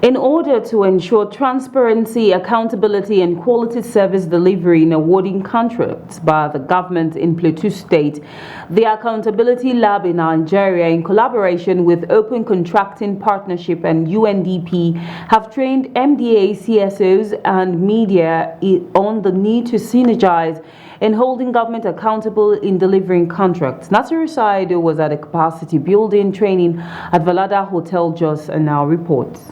In order to ensure transparency, accountability, and quality service delivery in awarding contracts by the government in Plateau State, the Accountability Lab in Nigeria, in collaboration with Open Contracting Partnership and UNDP, have trained MDAs, CSOs, and media on the need to synergize in holding government accountable in delivering contracts. Nasiru Saidu was at a capacity building training at Valada Hotel Jos and now reports.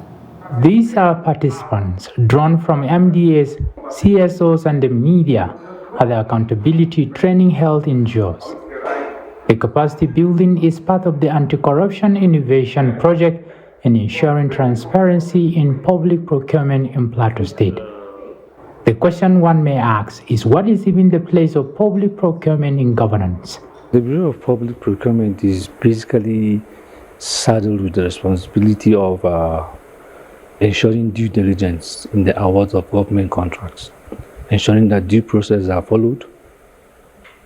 These are participants drawn from MDAs, CSOs, and the media at the accountability training held in Jos. The capacity building is part of the Anti-Corruption Innovation Project in ensuring transparency in public procurement in Plateau State. The question one may ask is, what is even the place of public procurement in governance? The Bureau of Public Procurement is basically saddled with the responsibility of ensuring due diligence in the awards of government contracts, ensuring that due processes are followed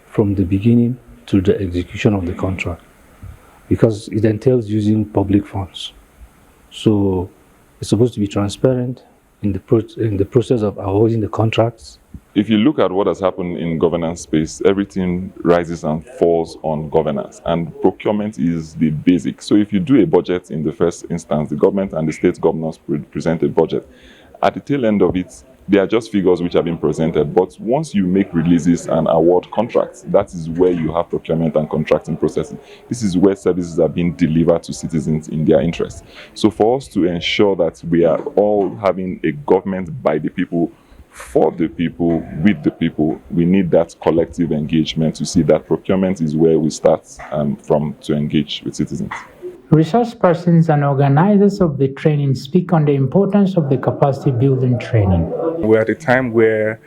from the beginning to the execution of the contract, because it entails using public funds. So it's supposed to be transparent in the process of awarding the contracts. If you look at what has happened in governance space, everything rises and falls on governance, and procurement is the basic. So if you do a budget in the first instance, the government and the state governors present a budget. At the tail end of it, they are just figures which have been presented. But once you make releases and award contracts, that is where you have procurement and contracting processes. This is where services are being delivered to citizens in their interest. So for us to ensure that we are all having a government by the people, for the people, with the people, we need that collective engagement to see that procurement is where we start from to engage with citizens. Resource persons and organizers of the training speak on the importance of the capacity building training. We're at a time where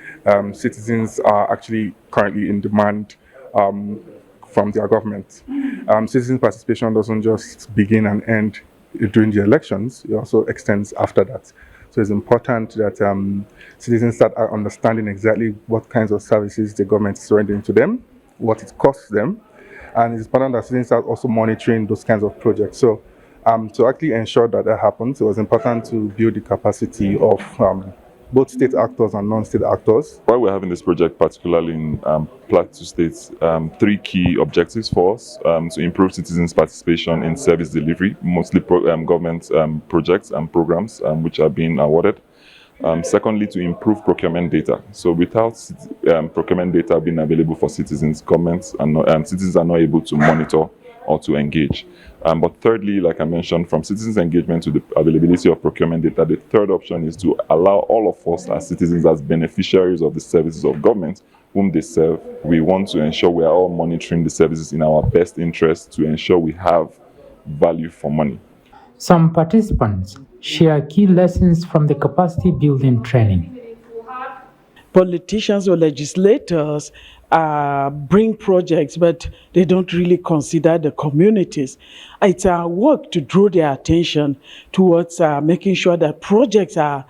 citizens are actually currently in demand from their government. Citizen participation doesn't just begin and end during the elections, it also extends after that. So it's important that citizens start understanding exactly what kinds of services the government is rendering to them, what it costs them, and it's important that citizens start also monitoring those kinds of projects. So to actually ensure that that happens, it was important to build the capacity of both state actors and non-state actors. Why we're having this project, particularly in Plateau State, three key objectives for us: to improve citizens' participation in service delivery, mostly government projects and programs which are being awarded. Secondly, to improve procurement data. So without procurement data being available for citizens, governments and citizens are not able to monitor or to engage. But thirdly, like I mentioned, from citizens' engagement to the availability of procurement data, the third option is to allow all of us as citizens, as beneficiaries of the services of government whom they serve. We want to ensure we are all monitoring the services in our best interest to ensure we have value for money. Some participants share key lessons from the capacity building training. Politicians or legislators bring projects, but they don't really consider the communities. It's our work to draw their attention towards making sure that projects are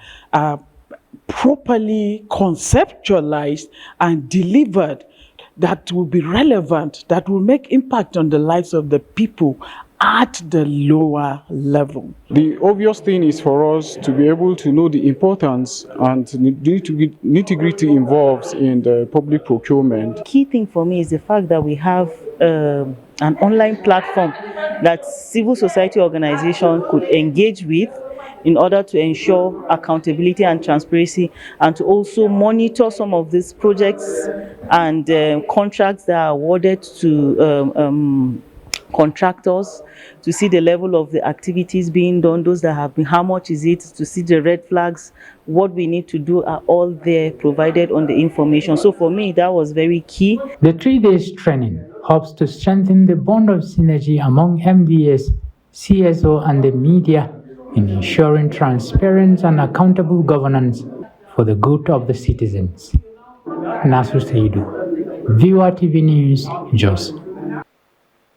properly conceptualized and delivered, that will be relevant, that will make impact on the lives of the people at the lower level. The obvious thing is for us to be able to know the importance and nitty-gritty involved in the public procurement. The key thing for me is the fact that we have an online platform that civil society organization could engage with in order to ensure accountability and transparency, and to also monitor some of these projects and contracts that are awarded to contractors, to see the level of the activities being done, those that have been, how much is it, to see the red flags, what we need to do are all there provided on the information. So for me, that was very key. The 3 days training hopes to strengthen the bond of synergy among MDAs, CSO, and the media in ensuring transparent and accountable governance for the good of the citizens. Nasiru Saidu, Viewer TV News, Jos.